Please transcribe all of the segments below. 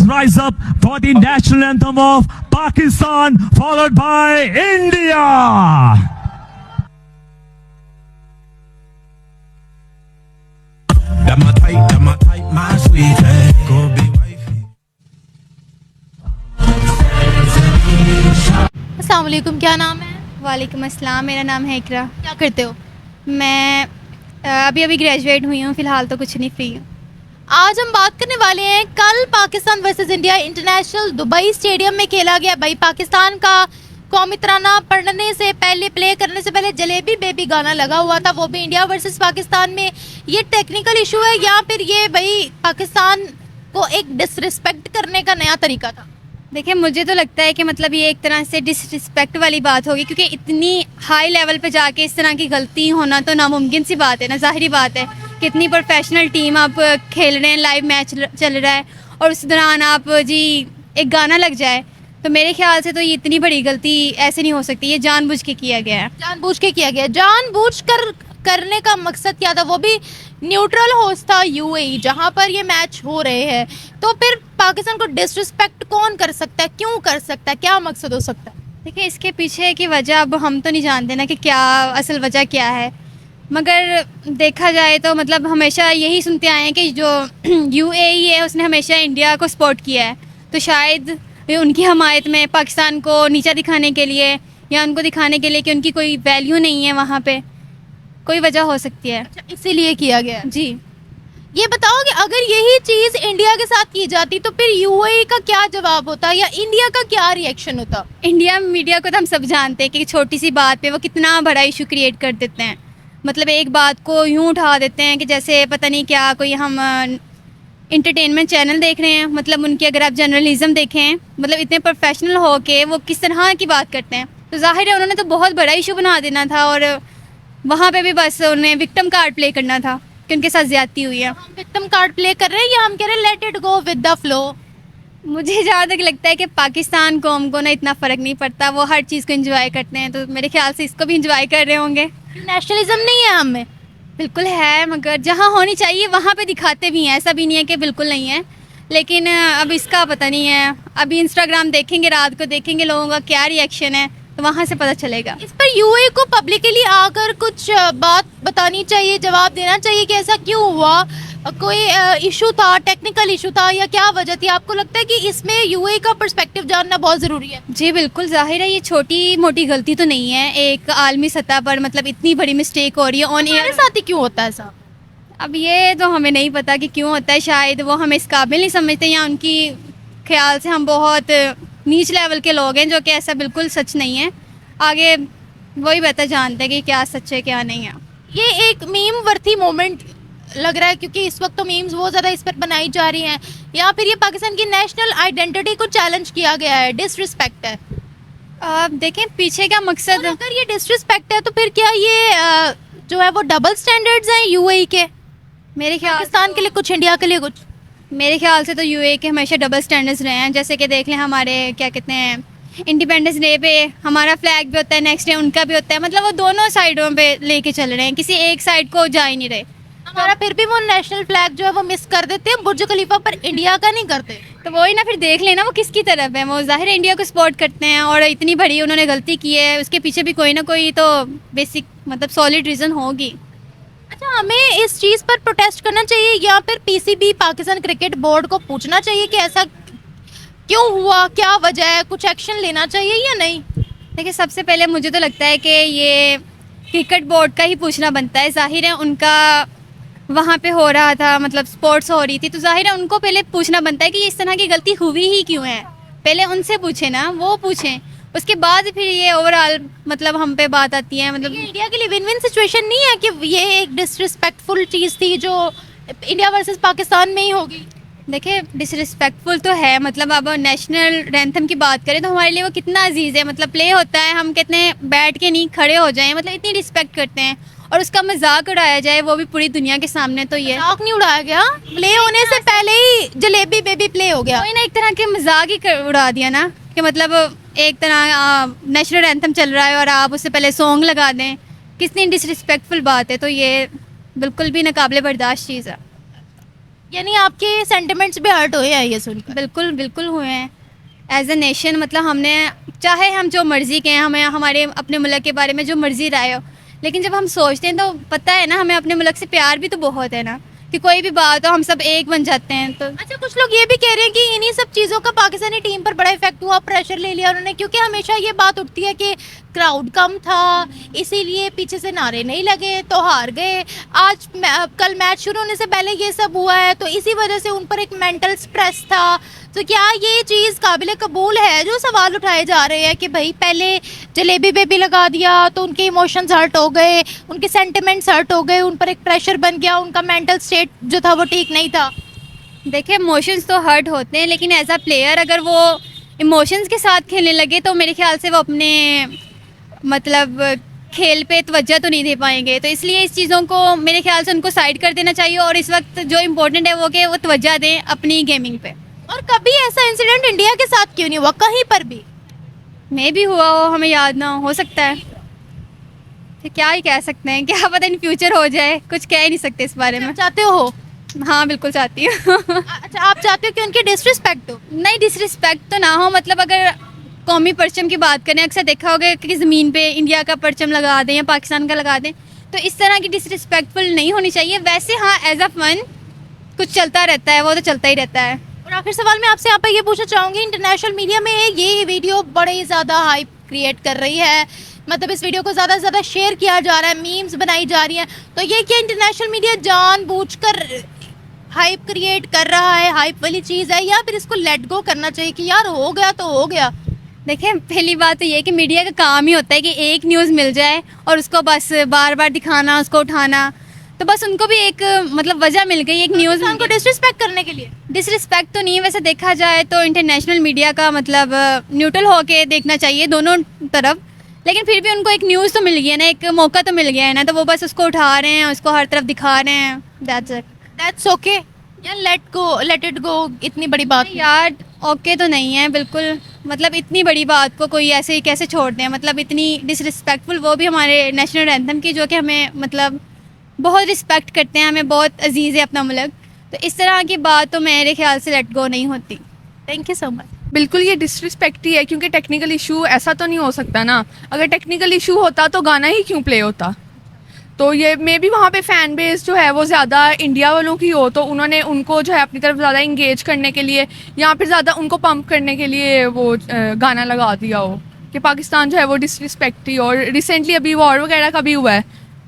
rise up for the national anthem of Pakistan, followed by India. That my type, my sweet go be wifey. अस्सलाम वालेकुम, क्या नाम है? वालेकुम अस्सलाम, मेरा नाम है इकरा। क्या करते हो? मैं अभी ग्रेजुएट हुई हूँ, फ़िलहाल तो कुछ नहीं, फ्री हूँ। आज हम बात करने वाले हैं, कल Pakistan versus India international Dubai stadium में खेला गया। भाई पाकिस्तान का कौमी तराना पढ़ने से पहले, प्ले करने से पहले जलेबी बेबी गाना लगा हुआ था, वो भी इंडिया वर्सेस पाकिस्तान में। ये टेक्निकल इशू है या फिर ये भाई पाकिस्तान को एक डिसरिस्पेक्ट करने का नया तरीका था? देखिए, मुझे तो लगता है कि मतलब ये एक तरह से डिसरिस्पेक्ट वाली बात होगी, क्योंकि इतनी हाई लेवल पे जाके इस तरह की गलती होना तो नामुमकिन सी बात है ना। ज़ाहिरी बात है कि इतनी प्रोफेशनल टीम आप खेल रहे हैं, लाइव मैच चल रहा है और उस दौरान आप जी एक गाना लग जाए, तो मेरे ख्याल से तो ये इतनी बड़ी गलती ऐसे नहीं हो सकती। ये जानबूझ के किया गया है। जानबूझ के किया गया। जानबूझ कर करने का मकसद क्या था? वो भी न्यूट्रल होस्ट था यूएई, जहां पर ये मैच हो रहे हैं। तो फिर पाकिस्तान को डिसरिस्पेक्ट कौन कर सकता है, क्यों कर सकता है, क्या मकसद हो सकता है? देखिए, इसके पीछे की वजह अब हम तो नहीं जानते ना कि क्या असल वजह क्या है, मगर देखा जाए तो मतलब हमेशा यही सुनते आए हैं कि जो यूएई है उसने हमेशा इंडिया को सपोर्ट किया है, तो शायद उनकी हमायत में पाकिस्तान को नीचा दिखाने के लिए या उनको दिखाने के लिए कि उनकी कोई वैल्यू नहीं है वहाँ पे, कोई वजह हो सकती है। अच्छा, इसीलिए किया गया। जी, ये बताओ कि अगर यही चीज़ इंडिया के साथ की जाती तो फिर यूएई का क्या जवाब होता या इंडिया का क्या रिएक्शन होता? इंडिया मीडिया को तो हम सब जानते हैं कि छोटी सी बात पे वो कितना बड़ा इशू क्रिएट कर देते हैं। मतलब एक बात को यूं उठा देते हैं कि जैसे पता नहीं क्या, कोई हम इंटरटेनमेंट चैनल देख रहे हैं। मतलब उनकी अगर आप जर्नलिज्म देखें, मतलब इतने प्रोफेशनल हो के वो किस तरह की बात करते हैं, तो जाहिर है उन्होंने तो बहुत बड़ा इशू बना देना था और वहाँ पे भी बस उन्हें विक्टिम कार्ड प्ले करना था कि उनके साथ ज्यादती हुई है। हम विक्टिम कार्ड प्ले कर रहे हैं या हम कह रहे हैं let it go with the flow? मुझे जहाँ तक लगता है कि पाकिस्तान कौम को ना इतना फ़र्क नहीं पड़ता, वो हर चीज़ को एंजॉय करते हैं, तो मेरे ख्याल से इसको भी एंजॉय कर रहे होंगे। नेशनलिज्म नहीं है हमें? बिल्कुल है, मगर जहाँ होनी चाहिए वहाँ पे दिखाते भी हैं, ऐसा भी नहीं है कि बिल्कुल नहीं है। लेकिन अब इसका पता नहीं है, अभी इंस्टाग्राम देखेंगे, रात को देखेंगे लोगों का क्या रिएक्शन है, तो वहाँ से पता चलेगा। इस पर यूएई को पब्लिकली आकर कुछ बात बतानी चाहिए, जवाब देना चाहिए कि ऐसा क्यों हुआ, कोई इशू था, टेक्निकल इशू था या क्या वजह थी? आपको लगता है कि इसमें यूएई का पर्सपेक्टिव जानना बहुत ज़रूरी है? जी बिल्कुल, जाहिर है ये छोटी मोटी गलती तो नहीं है, एक आलमी सतह पर मतलब इतनी बड़ी मिस्टेक हो रही है ऑन हमारे एयर। साथ ही क्यों होता है ऐसा? अब ये तो हमें नहीं पता कि क्यों होता है, शायद वो हमें इस काबिल नहीं समझते या उनकी ख्याल से हम बहुत नीच लेवल के लोग हैं, जो कि ऐसा बिल्कुल सच नहीं है। आगे वही बेहतर जानते हैं कि क्या सच है क्या नहीं है। ये एक मीम वर्थी मोमेंट लग रहा है, क्योंकि इस वक्त तो मीम्स बहुत ज़्यादा इस पर बनाई जा रही हैं, या फिर ये पाकिस्तान की नेशनल आइडेंटिटी को चैलेंज किया गया है, डिसरिस्पेक्ट है? आप देखें पीछे का मकसद। अगर ये डिसरिस्पेक्ट है तो फिर क्या ये जो है वो डबल स्टैंडर्ड्स हैं यूएई के? मेरे ख्याल पाकिस्तान के लिए कुछ, इंडिया के लिए कुछ? मेरे ख्याल से तो यूएई के हमेशा डबल स्टैंडर्ड्स रहे हैं। जैसे कि देख लें, हमारे क्या कहते हैं, इंडिपेंडेंस डे पे हमारा फ्लैग भी होता है, नेक्स्ट डे उनका भी होता है, मतलब वो दोनों साइडों पे लेके चल रहे हैं, किसी एक साइड को जा ही नहीं रहे। हमारा फिर भी वो नेशनल फ्लैग जो है वो मिस कर देते हैं बुर्ज खलीफा पर, इंडिया का नहीं करते। तो वही ना, फिर देख लेना वो किसकी तरफ है। वो जाहिर है इंडिया को सपोर्ट करते हैं और इतनी बड़ी उन्होंने गलती की है, उसके पीछे भी कोई ना कोई तो बेसिक मतलब सॉलिड रीज़न होगी। अच्छा, हमें इस चीज़ पर प्रोटेस्ट करना चाहिए या फिर पीसीबी पाकिस्तान क्रिकेट बोर्ड को पूछना चाहिए कि ऐसा क्यों हुआ, क्या वजह है, कुछ एक्शन लेना चाहिए या नहीं? देखिए, सबसे पहले मुझे तो लगता है कि ये क्रिकेट बोर्ड का ही पूछना बनता है। जाहिर है उनका वहाँ पे हो रहा था, मतलब स्पोर्ट्स हो रही थी, तो जाहिर है उनको पहले पूछना बनता है कि इस तरह की गलती हुई ही क्यों है। पहले उनसे पूछे ना, वो पूछें, उसके बाद फिर ये ओवरऑल मतलब हम पे बात आती है। मतलब ये इंडिया के लिए विन विन सिचुएशन नहीं है कि ये एक डिसरिस्पेक्टफुल चीज़ थी जो इंडिया वर्सेस पाकिस्तान में ही होगी? देखिए, डिसरिस्पेक्टफुल तो है, मतलब अब नेशनल एंथम की बात करें तो हमारे लिए वो कितना अजीज़ है। मतलब प्ले होता है, हम कितने बैठ के नहीं खड़े हो जाएं, मतलब इतनी रिस्पेक्ट करते हैं, और उसका मजाक उड़ाया जाए वो भी पूरी दुनिया के सामने, तो ये मजाक नहीं उड़ाया गया, प्ले होने से पहले ही जलेबी बेबी प्ले हो गया। कोई ना एक तरह के मजाक ही उड़ा दिया ना, कि मतलब एक तरह नेशनल एंथम चल रहा है और आप उससे पहले सॉन्ग लगा दें, कितनी डिसरिस्पेक्टफुल बात है। तो ये बिल्कुल भी नाकाबिले बर्दाश्त चीज़ है। यानी आपके सेंटिमेंट्स भी हर्ट हुए हैं ये सुनकर। बिल्कुल बिल्कुल हुए हैं। एज अ नेशन मतलब हमने, चाहे हम जो मर्ज़ी कहें, हमें हमारे अपने मुल्क के बारे में जो मर्ज़ी राय हो, लेकिन जब हम सोचते हैं तो पता है ना, हमें अपने मुल्क से प्यार भी तो बहुत है ना, कि कोई भी बात हो हम सब एक बन जाते हैं। तो अच्छा, कुछ लोग ये भी कह रहे हैं कि इन्हीं सब चीज़ों का पाकिस्तानी टीम पर बड़ा इफेक्ट हुआ, प्रेशर ले लिया उन्होंने, क्योंकि हमेशा ये बात उठती है कि क्राउड कम था इसीलिए पीछे से नारे नहीं लगे तो हार गए। कल मैच शुरू होने से पहले ये सब हुआ है तो इसी वजह से उन पर एक मेंटल स्ट्रेस था। तो क्या ये चीज़ काबिल कबूल है जो सवाल उठाए जा रहे हैं कि भाई पहले जलेबी बेबी लगा दिया तो उनके इमोशंस हर्ट हो गए, उनके सेंटिमेंट्स हर्ट हो गए, उन पर एक प्रेशर बन गया, उनका मेंटल स्टेट जो था वो ठीक नहीं था? देखिए, इमोशंस तो हर्ट होते हैं, लेकिन एज अ प्लेयर अगर वो इमोशंस के साथ खेलने लगे तो मेरे ख्याल से वो अपने मतलब खेल पे तवज्जो तो नहीं दे पाएंगे। तो इसलिए इस चीज़ों को मेरे ख्याल से उनको साइड कर देना चाहिए, और इस वक्त जो इम्पोर्टेंट है वो कि वो तवज्जो दें अपनी गेमिंग पे। और कभी ऐसा इंसिडेंट इंडिया के साथ क्यों नहीं हुआ कहीं पर भी? मे भी हुआ हो, हमें याद ना हो सकता है। तो क्या ही कह सकते हैं, क्या पता इन फ्यूचर हो जाए, कुछ कह ही नहीं सकते इस बारे में। आप चाहते हो? हाँ बिल्कुल चाहती हूँ। अच्छा, आप चाहते हो कि उनकी डिसरिस्पेक्ट हो? नहीं, डिसरिस्पेक्ट तो ना हो, मतलब अगर कौमी परचम की बात करें, अक्सर देखा होगा कि ज़मीन पे इंडिया का परचम लगा दें या पाकिस्तान का लगा दें, तो इस तरह की डिसरिस्पेक्टफुल नहीं होनी चाहिए। वैसे हाँ, एज अ फन कुछ चलता रहता है, वो तो चलता ही रहता है। और आखिर सवाल मैं आपसे यहाँ पर ये पूछना चाहूँगी, इंटरनेशनल मीडिया में ये वीडियो बड़े ही ज़्यादा हाइप क्रिएट कर रही है, मतलब इस वीडियो को ज़्यादा से ज़्यादा शेयर किया जा रहा है, मीम्स बनाई जा रही हैं, तो ये क्या इंटरनेशनल मीडिया जानबूझकर हाइप क्रिएट कर रहा है, हाइप वाली चीज़ है, या फिर इसको लेट गो करना चाहिए कि यार हो गया तो हो गया? देखिए, पहली बात तो ये कि मीडिया का काम ही होता है कि एक न्यूज़ मिल जाए और उसको बस बार बार दिखाना, उसको उठाना, तो बस उनको भी एक मतलब वजह मिल गई एक न्यूज़ उनको डिसरिस्पेक्ट करने के लिए। डिसरिस्पेक्ट तो नहीं, वैसे देखा जाए तो इंटरनेशनल मीडिया का मतलब न्यूट्रल होके देखना चाहिए दोनों तरफ, लेकिन फिर भी उनको एक न्यूज़ तो मिल गई है ना, एक मौका तो मिल गया है ना, तो वो बस उसको उठा रहे हैं, उसको हर तरफ दिखा रहे हैं। दैट्स ओके या लेट इट गो? इतनी बड़ी बात यार ओके तो नहीं है बिल्कुल, मतलब इतनी बड़ी बात को कोई ऐसे ही कैसे छोड़ दें, मतलब इतनी डिसरिस्पेक्टफुल, वो भी हमारे नेशनल एंथम की, जो कि हमें मतलब बहुत रिस्पेक्ट करते हैं, हमें बहुत अजीज़ है अपना मुल्क, तो इस तरह की बात तो मेरे ख्याल से लेट गो नहीं होती। Thank you so much. बिल्कुल ये डिसरिस्पेक्ट ही है, क्योंकि टेक्निकल इशू ऐसा तो नहीं हो सकता ना, अगर टेक्निकल इशू होता तो गाना ही क्यों प्ले होता। तो ये मे भी वहाँ पे फ़ैन बेस जो है वो ज़्यादा इंडिया वालों की हो, तो उन्होंने उनको जो है अपनी तरफ ज़्यादा इंगेज करने के लिए या फिर ज़्यादा उनको पंप करने के लिए वो गाना लगा दिया हो कि पाकिस्तान जो है वो डिसरिस्पेक्ट ही। और रिसेंटली अभी वॉर वगैरह का भी हुआ है,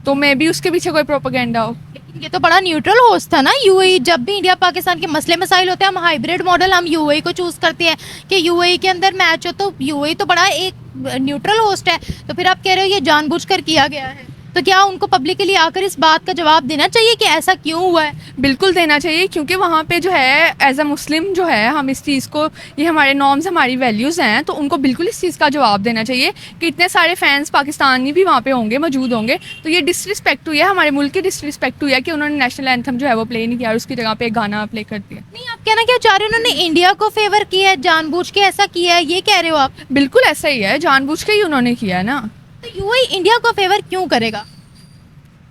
तो मे भी उसके पीछे कोई प्रोपेगेंडा हो। ये तो बड़ा न्यूट्रल होस्ट था ना यूएई, जब भी इंडिया पाकिस्तान के मसले मसाइल होते हैं हम हाइब्रिड मॉडल, हम यूएई को चूज करते हैं कि यूएई के अंदर मैच हो, तो यूएई तो बड़ा एक न्यूट्रल होस्ट है, तो फिर आप कह रहे हो ये जानबूझकर किया गया है, तो क्या उनको पब्लिकली आकर इस बात का जवाब देना चाहिए कि ऐसा क्यों हुआ है? बिल्कुल देना चाहिए, क्योंकि वहाँ पे जो है एज अ मुस्लिम जो है हम इस चीज़ को, ये हमारे नॉर्म्स हमारी वैल्यूज़ हैं, तो उनको बिल्कुल इस चीज़ का जवाब देना चाहिए कि इतने सारे फैंस पाकिस्तानी भी वहाँ पे होंगे, मौजूद होंगे, तो ये डिसरिस्पेक्ट हुई है, हमारे मुल्क की डिसरिस्पेक्ट हुई है कि उन्होंने नेशनल एंथम जो है वो प्ले नहीं किया और उसकी जगह पे एक गाना प्ले कर दिया। नहीं, आप कहना क्या चाह रहे हो, उन्होंने इंडिया को फेवर किया है, जानबूझ के ऐसा किया है, ये कह रहे हो आप? बिल्कुल ऐसा ही है, जानबूझ के ही उन्होंने किया है ना। तो यूएई इंडिया को फेवर क्यों करेगा?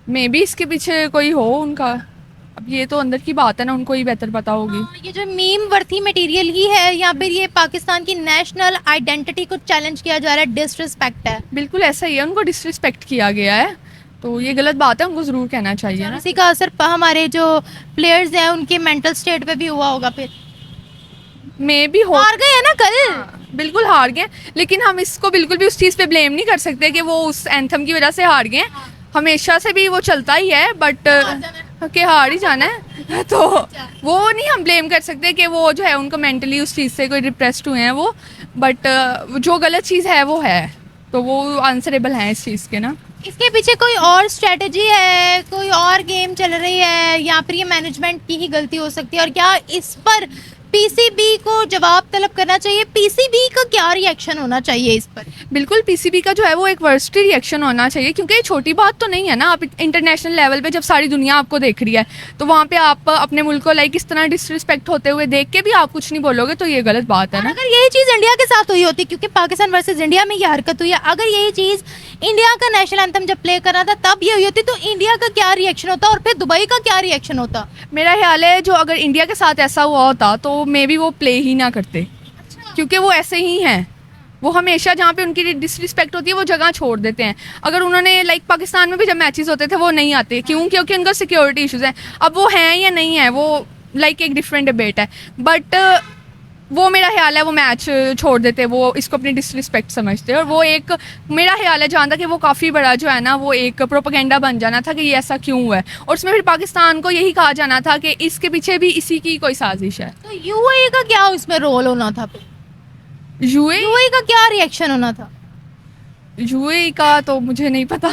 मे बी इसके पीछे कोई हो उनका, अब ये तो अंदर की बात है ना, उनको ही बेहतर पता होगी। ये जो मीम वर्थी मटेरियल ही है, या फिर ये पाकिस्तान की नेशनल आइडेंटिटी को चैलेंज किया जा रहा है, डिसरिस्पेक्ट है? बिल्कुल ऐसा ही है, उनको डिसरिस्पेक्ट किया गया है, तो ये गलत बात है, उनको ज़रूर कहना चाहिए ना। इसी का असर हमारे जो प्लेयर्स हैं उनके मेंटल स्टेट पे भी हुआ होगा, फिर मे भी हो, हार गए हैं ना कल। बिल्कुल हार गए, लेकिन हम इसको बिल्कुल भी उस चीज़ पे ब्लेम नहीं कर सकते कि वो उस एंथम की वजह से हार गए। हमेशा से भी वो चलता ही है, बट कि हार ही जाना है, तो वो नहीं हम ब्लेम कर सकते कि वो जो है उनको मेंटली उस चीज़ से कोई डिप्रेस्ड हुए हैं वो, बट जो गलत चीज़ है वो है, तो वो आंसरेबल हैं इस चीज़ के ना। इसके पीछे कोई और स्ट्रेटजी है, कोई और गेम चल रही है, या फिर ये मैनेजमेंट की ही गलती हो सकती है? और क्या इस पर पीसीबी को जवाब तलब करना चाहिए। पीसीबी का क्या रिएक्शन होना चाहिए इस पर? बिल्कुल पीसीबी का जो है वो एक वर्सिटी रिएक्शन होना चाहिए, क्योंकि ये छोटी बात तो नहीं है ना। आप इंटरनेशनल लेवल पे जब सारी दुनिया आपको देख रही है तो वहाँ पे आप अपने मुल्क को लाइक इस तरह डिसरिस्पेक्ट होते हुए देख के भी आप कुछ नहीं बोलोगे तो ये गलत बात है और ना। अगर यही चीज इंडिया के साथ हुई होती, क्योंकि पाकिस्तान वर्सेस इंडिया में ये हरकत हुई है, अगर यही चीज इंडिया का नेशनल एंथम जब प्ले करना था तब ये हुई होती, तो इंडिया का क्या रिएक्शन होता और फिर दुबई का क्या रिएक्शन होता? मेरा ख्याल है जो अगर इंडिया के साथ ऐसा हुआ होता तो मे बी वो प्ले ही ना करते, क्योंकि वो ऐसे ही हैं। वो हमेशा जहाँ पे उनकी डिसरिस्पेक्ट होती है वो जगह छोड़ देते हैं। अगर उन्होंने लाइक पाकिस्तान में भी जब मैचेस होते थे वो नहीं आते, क्यों? क्योंकि उनका सिक्योरिटी इश्यूज हैं। अब वो हैं या नहीं है वो लाइक एक डिफरेंट डिबेट है, बट वो मेरा ख्याल है वो मैच छोड़ देते, वो इसको अपनी डिसरिस्पेक्ट समझते। और वो एक मेरा ख्याल है जहाँ तक कि वो काफ़ी बड़ा जो है ना वो एक प्रोपेगेंडा बन जाना था कि ये ऐसा क्यों हुआ है, और उसमें फिर पाकिस्तान को यही कहा जाना था कि इसके पीछे भी इसी की कोई साजिश है। तो यूएई का क्या उसमें रोल होना था? यूएई का क्या रिएक्शन होना था? यूएई का तो मुझे नहीं पता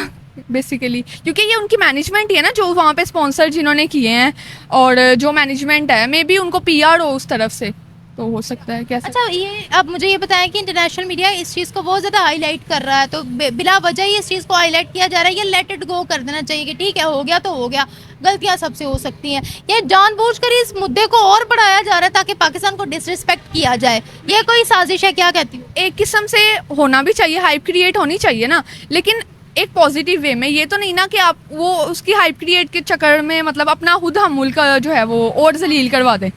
बेसिकली, क्योंकि ये उनकी मैनेजमेंट ही है ना जो वहाँ पे स्पॉन्सर जिन्होंने किए हैं, और जो मैनेजमेंट है मे बी उनको पीआर हो उस तरफ से, तो हो सकता है कैसे। अच्छा, ये अब मुझे ये बताएं कि इंटरनेशनल मीडिया इस चीज़ को बहुत ज़्यादा हाईलाइट कर रहा है, तो बिला वजह ही इस चीज़ को हाईलाइट किया जा रहा है, ये लेट इट गो कर देना चाहिए कि ठीक है हो गया तो हो गया, गलतियां सबसे हो सकती हैं, ये जानबूझकर इस मुद्दे को और बढ़ाया जा रहा है ताकि पाकिस्तान को डिसरिस्पेक्ट किया जाए, ये कोई साजिश है? क्या कहती हूँ? एक किस्म से होना भी चाहिए, हाइप क्रिएट होनी चाहिए ना, लेकिन एक पॉजिटिव वे में। ये तो नहीं ना कि आप वो उसकी हाइप क्रिएट के चक्कर में मतलब अपना खुद हम मुल्क जो है वो और जलील करवा दें।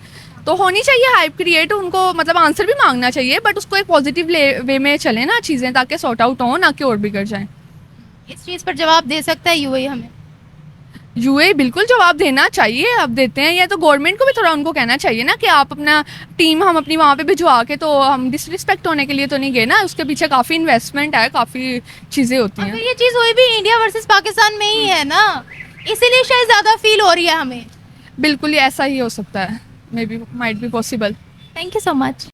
तो होनी चाहिए हाइप क्रिएट, उनको मतलब आंसर भी मांगना चाहिए, बट उसको एक पॉजिटिव वे में चले ना चीज़ें, ताकि सॉर्ट आउट हो, ना कि और बिगड़ जाएं। इस चीज़ पर जवाब दे सकता है यूएई हमें? यूएई बिल्कुल जवाब देना चाहिए, अब देते हैं। या तो गवर्नमेंट को भी थोड़ा उनको कहना चाहिए ना कि आप अपना टीम हम अपनी वहाँ पे भिजवा के, तो हम डिसरिस्पेक्ट होने के लिए तो नहीं गए ना, उसके पीछे काफ़ी इन्वेस्टमेंट है, काफ़ी चीज़ें होती हैं। अगर ये चीज़ हुई भी इंडिया वर्सेस पाकिस्तान में ही है ना, इसीलिए शायद ज़्यादा फील हो रही है हमें। बिल्कुल ये ऐसा ही हो सकता है, may be might be possible. Thank you so much.